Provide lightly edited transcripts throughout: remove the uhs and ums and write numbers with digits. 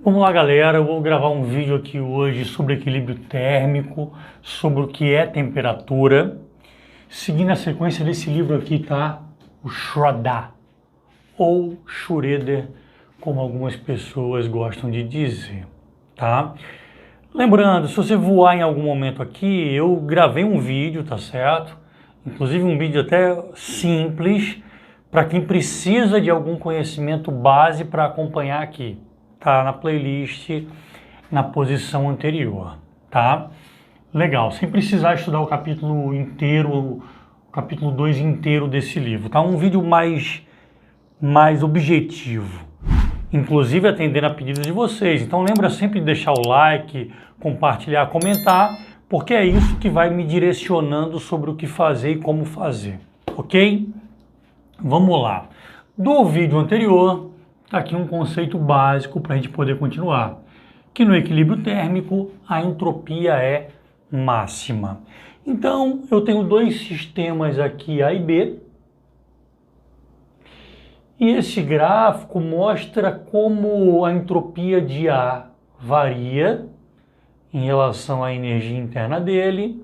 Vamos lá, galera, eu vou gravar um vídeo aqui hoje sobre equilíbrio térmico, sobre o que é temperatura, seguindo a sequência desse livro aqui, tá? O Schroeder, ou Schröder, como algumas pessoas gostam de dizer, tá? Lembrando, se você voar em algum momento aqui, eu gravei um vídeo, tá certo? Inclusive um vídeo até simples, para quem precisa de algum conhecimento base para acompanhar aqui. Tá na playlist, na posição anterior, tá? Legal, sem precisar estudar o capítulo inteiro, o capítulo 2 inteiro desse livro, tá? Um vídeo mais objetivo, inclusive atendendo a pedidos de vocês. Então lembra sempre de deixar o like, compartilhar, comentar, porque é isso que vai me direcionando sobre o que fazer e como fazer, ok? Vamos lá. Do vídeo anterior, está aqui um conceito básico para a gente poder continuar, que no equilíbrio térmico a entropia é máxima. Então, eu tenho dois sistemas aqui, A e B, e esse gráfico mostra como a entropia de A varia em relação à energia interna dele,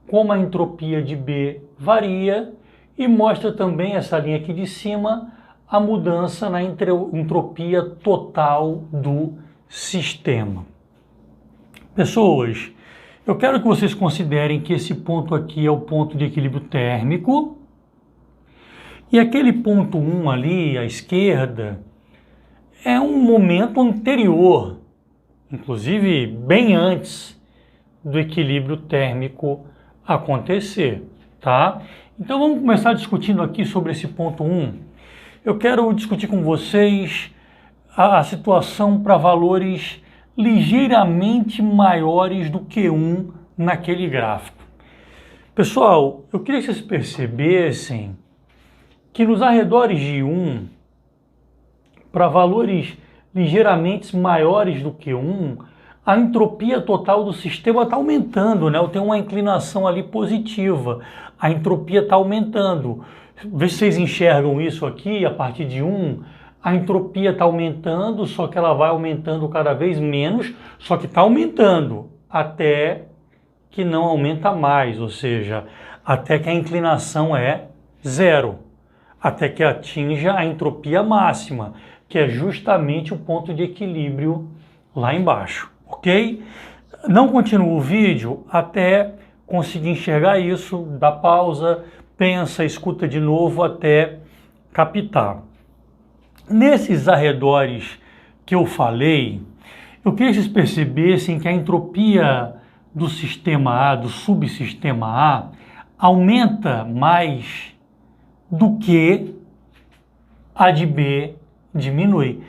como a entropia de B varia, e mostra também, essa linha aqui de cima, a mudança na entropia total do sistema. Pessoas, eu quero que vocês considerem que esse ponto aqui é o ponto de equilíbrio térmico e aquele ponto 1 ali, à esquerda, é um momento anterior, inclusive bem antes do equilíbrio térmico acontecer, tá? Então vamos começar discutindo aqui sobre esse ponto 1. Eu quero discutir com vocês a situação para valores ligeiramente maiores do que 1 naquele gráfico. Pessoal, eu queria que vocês percebessem que nos arredores de 1, para valores ligeiramente maiores do que 1, a entropia total do sistema está aumentando, né? Eu tenho uma inclinação ali positiva, a entropia está aumentando. Vê se vocês enxergam isso aqui, a partir de 1, a entropia está aumentando, só que ela vai aumentando cada vez menos, só que está aumentando até que não aumenta mais, ou seja, até que a inclinação é 0, até que atinja a entropia máxima, que é justamente o ponto de equilíbrio lá embaixo, ok? Não continuo o vídeo até conseguir enxergar isso, dá pausa, pensa, escuta de novo até captar. Nesses arredores que eu falei, eu queria que vocês percebessem que a entropia do sistema A, do subsistema A, aumenta mais do que a de B diminui.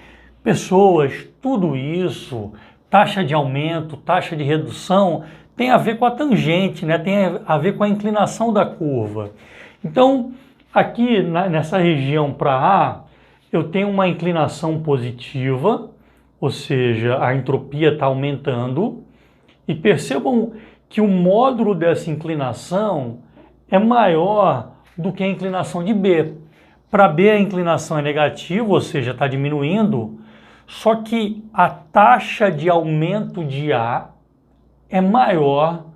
Pessoas, tudo isso, taxa de aumento, taxa de redução, tem a ver com a tangente, né? Tem a ver com a inclinação da curva. Então, aqui nessa região para A, eu tenho uma inclinação positiva, ou seja, a entropia está aumentando, e percebam que o módulo dessa inclinação é maior do que a inclinação de B. Para B a inclinação é negativa, ou seja, está diminuindo, só que a taxa de aumento de A é maior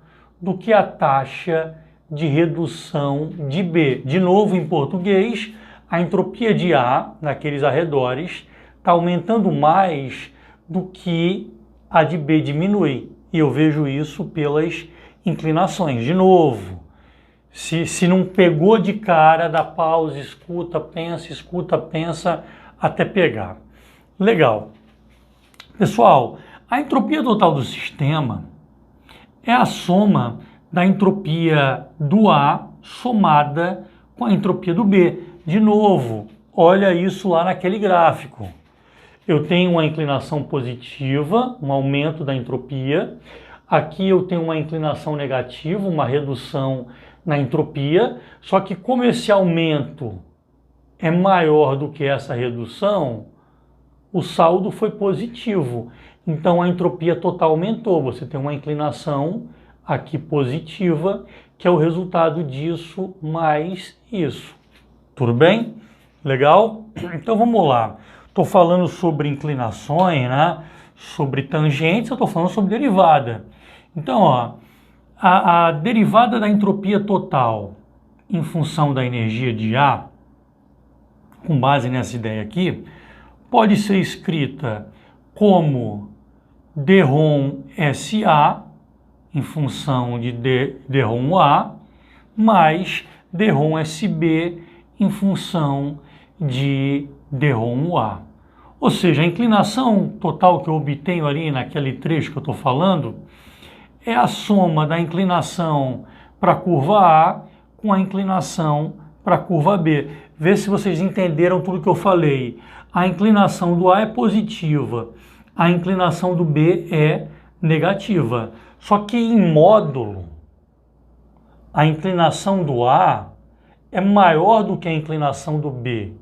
do que a taxa de redução de B. De novo, em português, a entropia de A, naqueles arredores, está aumentando mais do que a de B diminui. E eu vejo isso pelas inclinações. De novo, se não pegou de cara, dá pausa, escuta, pensa, até pegar. Legal. Pessoal, a entropia total do sistema é a soma da entropia do A somada com a entropia do B. De novo, olha isso lá naquele gráfico. Eu tenho uma inclinação positiva, um aumento da entropia. Aqui eu tenho uma inclinação negativa, uma redução na entropia. Só que como esse aumento é maior do que essa redução, o saldo foi positivo. Então a entropia total aumentou. Você tem uma inclinação aqui positiva, que é o resultado disso mais isso. Tudo bem? Legal? Então vamos lá. Estou falando sobre inclinações, né? sobre tangentes, eu estou falando sobre derivada. Então, ó, a derivada da entropia total em função da energia de A, com base nessa ideia aqui, pode ser escrita como dρ SA em função de dρ A mais dρ SB em função de dρ A. Ou seja, a inclinação total que eu obtenho ali naquele trecho que eu estou falando é a soma da inclinação para a curva A com a inclinação para a curva B. Vê se vocês entenderam tudo que eu falei. A inclinação do A é positiva, a inclinação do B é negativa. Só que em módulo, a inclinação do A é maior do que a inclinação do B.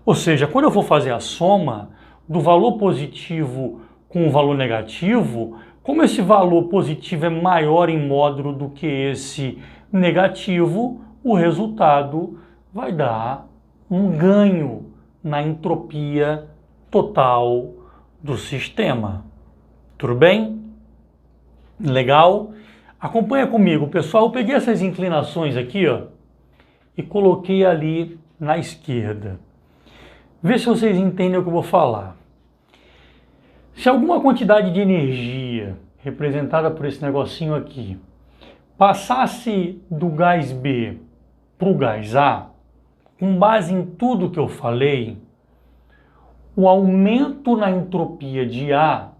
Ou seja, quando eu for fazer a soma do valor positivo com o valor negativo, como esse valor positivo é maior em módulo do que esse negativo, o resultado vai dar um ganho na entropia total do sistema. Tudo bem? Legal? Acompanha comigo, pessoal. Eu peguei essas inclinações aqui, ó, e coloquei ali na esquerda. Vê se vocês entendem o que eu vou falar. Se alguma quantidade de energia, representada por esse negocinho aqui, passasse do gás B para o gás A, com base em tudo que eu falei, o aumento na entropia de A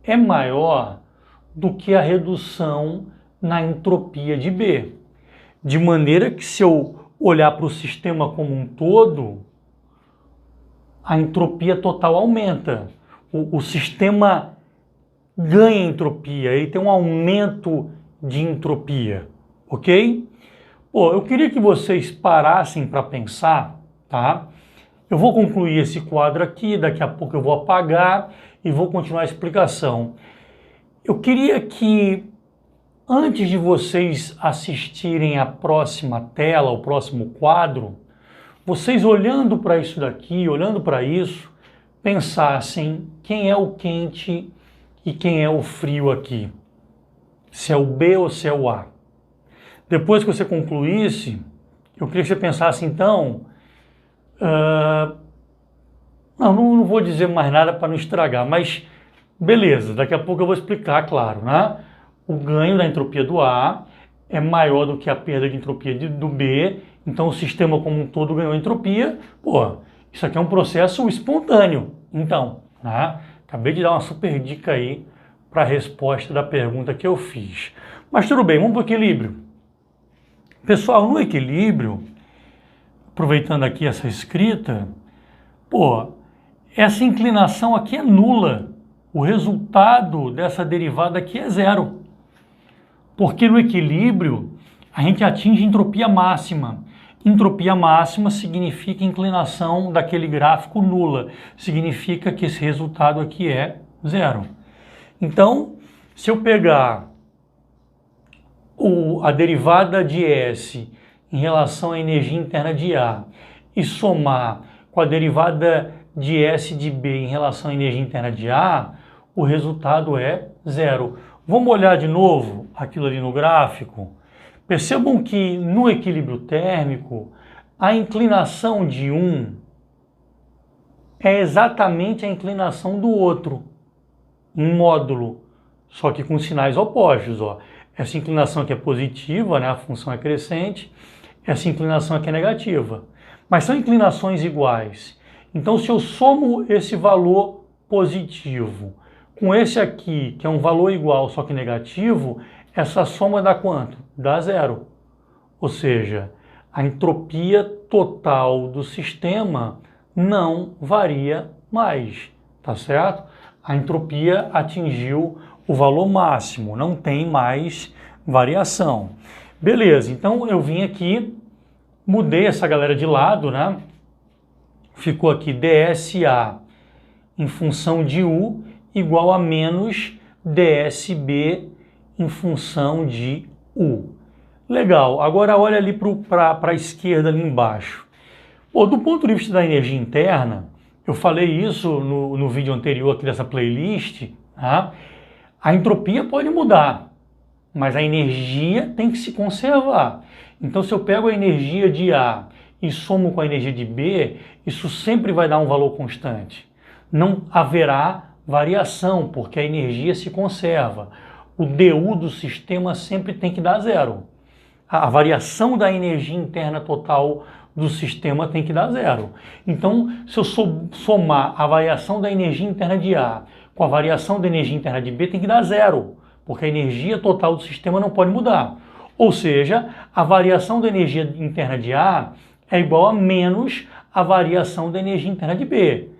é maior do que a redução na entropia de B. De maneira que, se eu olhar para o sistema como um todo, a entropia total aumenta. O sistema ganha entropia, ele tem um aumento de entropia, ok? Pô, eu queria que vocês parassem para pensar, tá? Eu vou concluir esse quadro aqui, daqui a pouco eu vou apagar e vou continuar a explicação. Eu queria que, antes de vocês assistirem a próxima tela, o próximo quadro, vocês olhando para isso daqui, olhando para isso, pensassem quem é o quente e quem é o frio aqui. Se é o B ou se é o A. Depois que você concluísse, eu queria que você pensasse então... Não vou dizer mais nada para não estragar, mas beleza, daqui a pouco eu vou explicar, claro, né? O ganho da entropia do A é maior do que a perda de entropia do B, então o sistema como um todo ganhou entropia. Pô, isso aqui é um processo espontâneo. Então, né? Acabei de dar uma super dica aí para a resposta da pergunta que eu fiz. Mas tudo bem, vamos para o equilíbrio. Pessoal, no equilíbrio, aproveitando aqui essa escrita, pô, essa inclinação aqui é nula. O resultado dessa derivada aqui é zero. Porque no equilíbrio, a gente atinge entropia máxima. Entropia máxima significa inclinação daquele gráfico nula. Significa que esse resultado aqui é zero. Então, se eu pegar a derivada de S em relação à energia interna de A e somar com a derivada de S de B em relação à energia interna de A, o resultado é zero. Vamos olhar de novo aquilo ali no gráfico. Percebam que no equilíbrio térmico, a inclinação de um é exatamente a inclinação do outro, em módulo, só que com sinais opostos. Ó. Essa inclinação aqui é positiva, né? A função é crescente, essa inclinação aqui é negativa. Mas são inclinações iguais. Então, se eu somo esse valor positivo com esse aqui, que é um valor igual, só que negativo, essa soma dá quanto? Dá zero. Ou seja, a entropia total do sistema não varia mais, tá certo? A entropia atingiu o valor máximo, não tem mais variação. Beleza, então eu vim aqui, mudei essa galera de lado, né? Ficou aqui dSA em função de U igual a menos dSB em função de U. Legal, agora olha ali para a esquerda, ali embaixo. Bom, do ponto de vista da energia interna, Eu falei isso no vídeo anterior aqui dessa playlist, tá? A entropia pode mudar, mas a energia tem que se conservar. Então, se eu pego a energia de A e somo com a energia de B, isso sempre vai dar um valor constante. Não haverá variação, porque a energia se conserva. O DU do sistema sempre tem que dar zero. A variação da energia interna total do sistema tem que dar zero. Então, se eu somar a variação da energia interna de A com a variação da energia interna de B, tem que dar zero, porque a energia total do sistema não pode mudar. Ou seja, a variação da energia interna de A é igual a menos a variação da energia interna de B.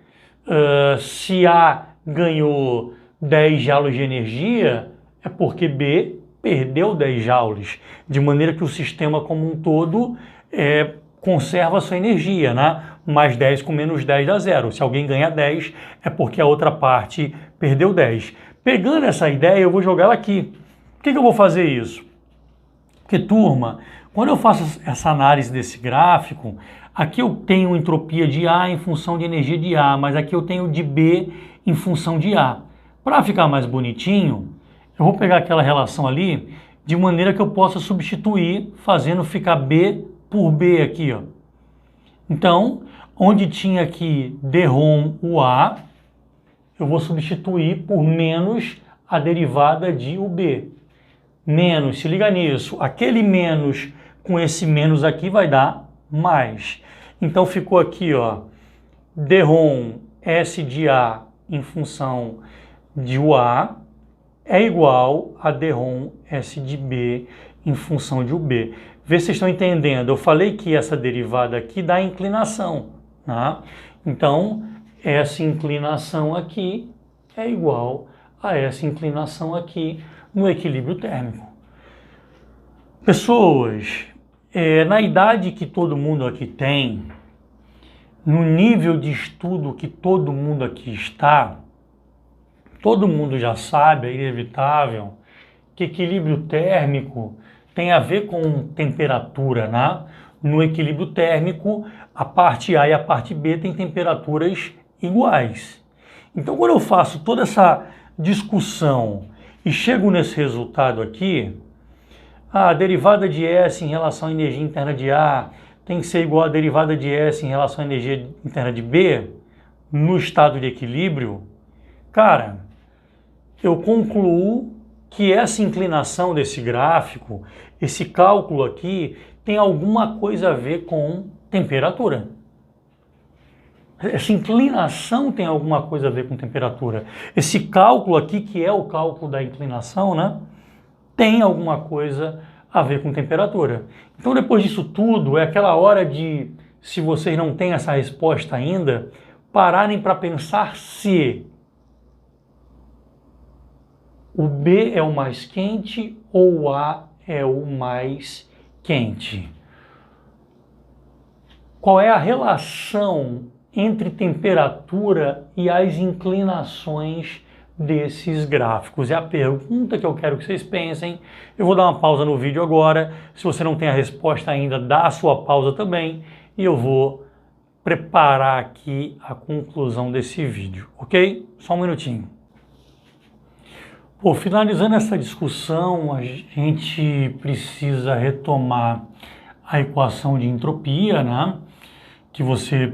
Se A ganhou 10 joules de energia, é porque B perdeu 10 joules, de maneira que o sistema como um todo conserva a sua energia, né? Mais 10 com menos 10 dá zero. Se alguém ganha 10, é porque a outra parte perdeu 10. Pegando essa ideia, eu vou jogar ela aqui. Por que eu vou fazer isso? Porque, turma, quando eu faço essa análise desse gráfico, aqui eu tenho entropia de A em função de energia de A, mas aqui eu tenho de B em função de A. Para ficar mais bonitinho, eu vou pegar aquela relação ali, de maneira que eu possa substituir, fazendo ficar B por B aqui, ó. Então, onde tinha aqui dRom UA, eu vou substituir por menos a derivada de UB. Menos, se liga nisso, aquele menos com esse menos aqui vai dar mais. Então ficou aqui, ó, dRom S de A em função de UA é igual a dRom S de B em função de UB. Vê se vocês estão entendendo. Eu falei que essa derivada aqui dá inclinação, tá? Então, essa inclinação aqui é igual a essa inclinação aqui no equilíbrio térmico. Pessoas, na idade que todo mundo aqui tem, no nível de estudo que todo mundo aqui está, todo mundo já sabe, é inevitável, que equilíbrio térmico tem a ver com temperatura, né? No equilíbrio térmico, a parte A e a parte B têm temperaturas iguais. Então, quando eu faço toda essa discussão e chego nesse resultado aqui, a derivada de S em relação à energia interna de A tem que ser igual à derivada de S em relação à energia interna de B, no estado de equilíbrio, cara, eu concluo que essa inclinação desse gráfico, esse cálculo aqui, tem alguma coisa a ver com temperatura. Essa inclinação tem alguma coisa a ver com temperatura. Esse cálculo aqui, que é o cálculo da inclinação, né, tem alguma coisa a ver com temperatura. Então, depois disso tudo, é aquela hora de, se vocês não têm essa resposta ainda, pararem para pensar se o B é o mais quente ou o A é o mais quente. Qual é a relação entre temperatura e as inclinações desses gráficos? É a pergunta que eu quero que vocês pensem. Eu vou dar uma pausa no vídeo agora. Se você não tem a resposta ainda, dá a sua pausa também. E eu vou preparar aqui a conclusão desse vídeo, ok? Só um minutinho. Bom, finalizando essa discussão, a gente precisa retomar a equação de entropia, né? Que você,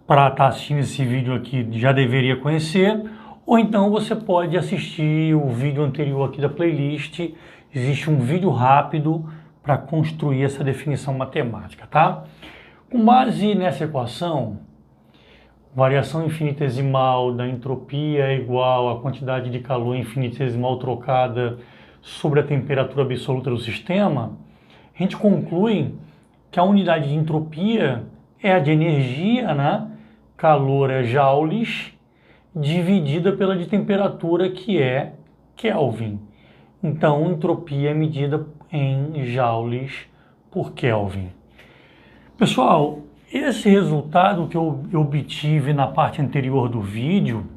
para estar assistindo esse vídeo aqui, já deveria conhecer. Ou então você pode assistir o vídeo anterior aqui da playlist. Existe um vídeo rápido para construir essa definição matemática, tá? Com base nessa equação, variação infinitesimal da entropia é igual à quantidade de calor infinitesimal trocada sobre a temperatura absoluta do sistema, a gente conclui que a unidade de entropia é a de energia, né? Calor é joules, dividida pela de temperatura, que é Kelvin. Então, entropia é medida em joules por Kelvin. Pessoal, esse resultado que eu obtive na parte anterior do vídeo,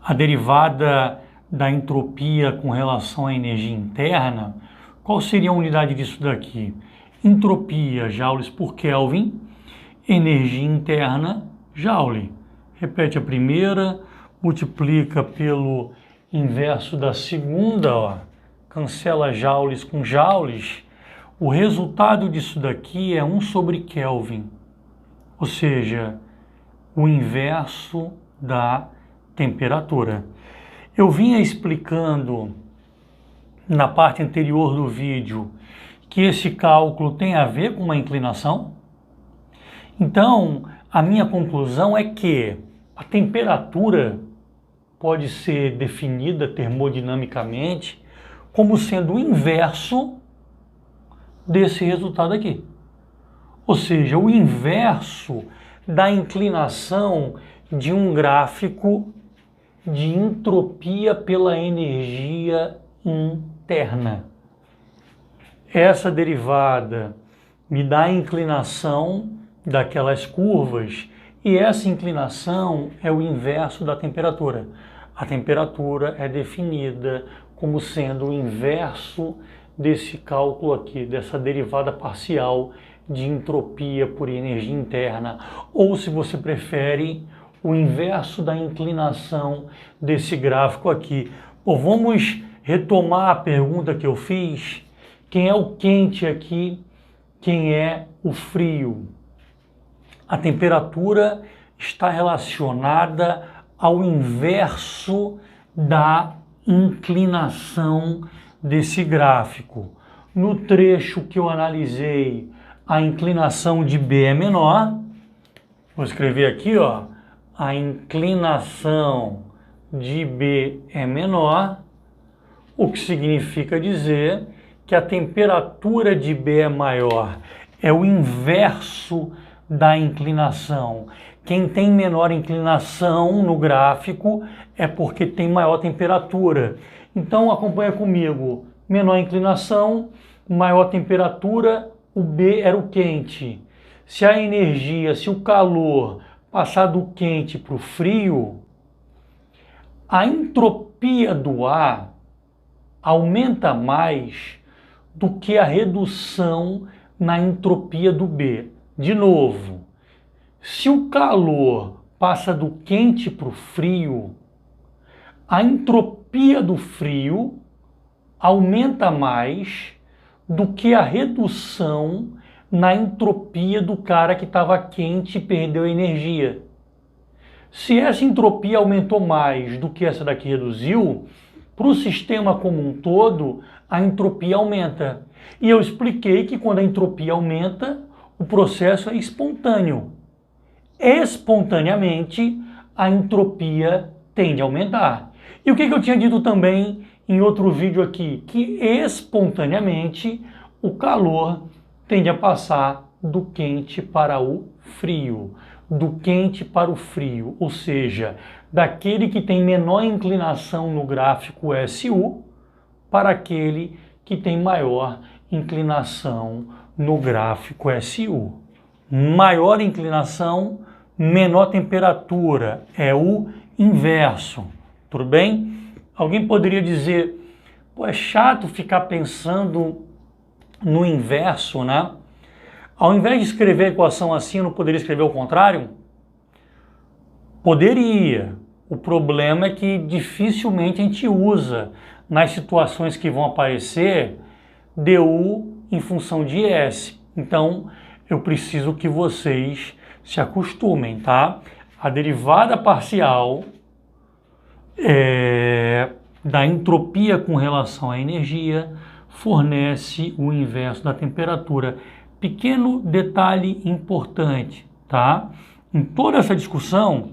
a derivada da entropia com relação à energia interna, qual seria a unidade disso daqui? Entropia, joules por Kelvin, energia interna, joule. repete a primeira, multiplica pelo inverso da segunda, ó, cancela joules com joules, o resultado disso daqui é 1 sobre Kelvin, ou seja, o inverso da temperatura. Eu vinha explicando na parte anterior do vídeo que esse cálculo tem a ver com uma inclinação. Então, a minha conclusão é que a temperatura pode ser definida termodinamicamente como sendo o inverso desse resultado aqui. Ou seja, o inverso da inclinação de um gráfico de entropia pela energia interna. Essa derivada me dá a inclinação daquelas curvas e essa inclinação é o inverso da temperatura. A temperatura é definida como sendo o inverso desse cálculo aqui, dessa derivada parcial de entropia por energia interna, ou se você prefere, o inverso da inclinação desse gráfico aqui. Bom, vamos retomar a pergunta que eu fiz. Quem é o quente aqui? Quem é o frio? A temperatura está relacionada ao inverso da inclinação desse gráfico. No trecho que eu analisei, a inclinação de B é menor. Vou escrever aqui, ó, a inclinação de B é menor, o que significa dizer que a temperatura de B é maior. É o inverso da inclinação. Quem tem menor inclinação no gráfico é porque tem maior temperatura. Então acompanha comigo. Menor inclinação, maior temperatura, o B era o quente. Se a energia, se o calor passar do quente para o frio, a entropia do ar aumenta mais do que a redução na entropia do B. De novo, se o calor passa do quente para o frio, a entropia do frio aumenta mais do que a redução na entropia do cara que estava quente e perdeu energia. Se essa entropia aumentou mais do que essa daqui reduziu, para o sistema como um todo, a entropia aumenta. E eu expliquei que quando a entropia aumenta, o processo é espontâneo. Espontaneamente, a entropia tende a aumentar. E o que eu tinha dito também em outro vídeo aqui? Que espontaneamente o calor tende a passar do quente para o frio. Do quente para o frio, ou seja, daquele que tem menor inclinação no gráfico SU para aquele que tem maior inclinação no gráfico SU. Maior inclinação, menor temperatura, é o inverso, tudo bem? Alguém poderia dizer, pô, é chato ficar pensando no inverso, né? Ao invés de escrever a equação assim, eu não poderia escrever o contrário? Poderia. O problema é que dificilmente a gente usa nas situações que vão aparecer du em função de S. Então, eu preciso que vocês se acostumem, tá? A derivada parcial da entropia com relação à energia fornece o inverso da temperatura. Pequeno detalhe importante, tá? Em toda essa discussão,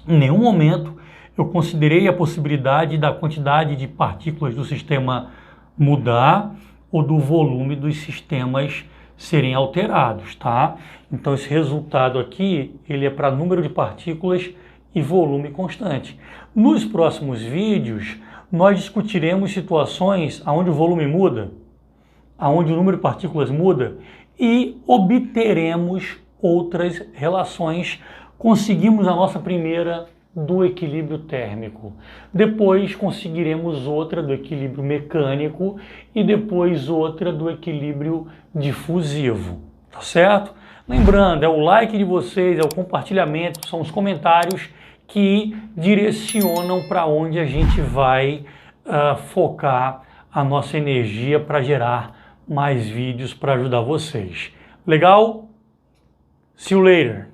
em nenhum momento eu considerei a possibilidade da quantidade de partículas do sistema mudar ou do volume dos sistemas serem alterados, tá? Então esse resultado aqui, ele é para número de partículas e volume constante. Nos próximos vídeos, nós discutiremos situações onde o volume muda, onde o número de partículas muda e obteremos outras relações. Conseguimos a nossa primeira do equilíbrio térmico. Depois conseguiremos outra do equilíbrio mecânico e depois outra do equilíbrio difusivo, tá certo? Lembrando, é o like de vocês, é o compartilhamento, são os comentários que direcionam para onde a gente vai focar a nossa energia para gerar mais vídeos para ajudar vocês. Legal? See you later!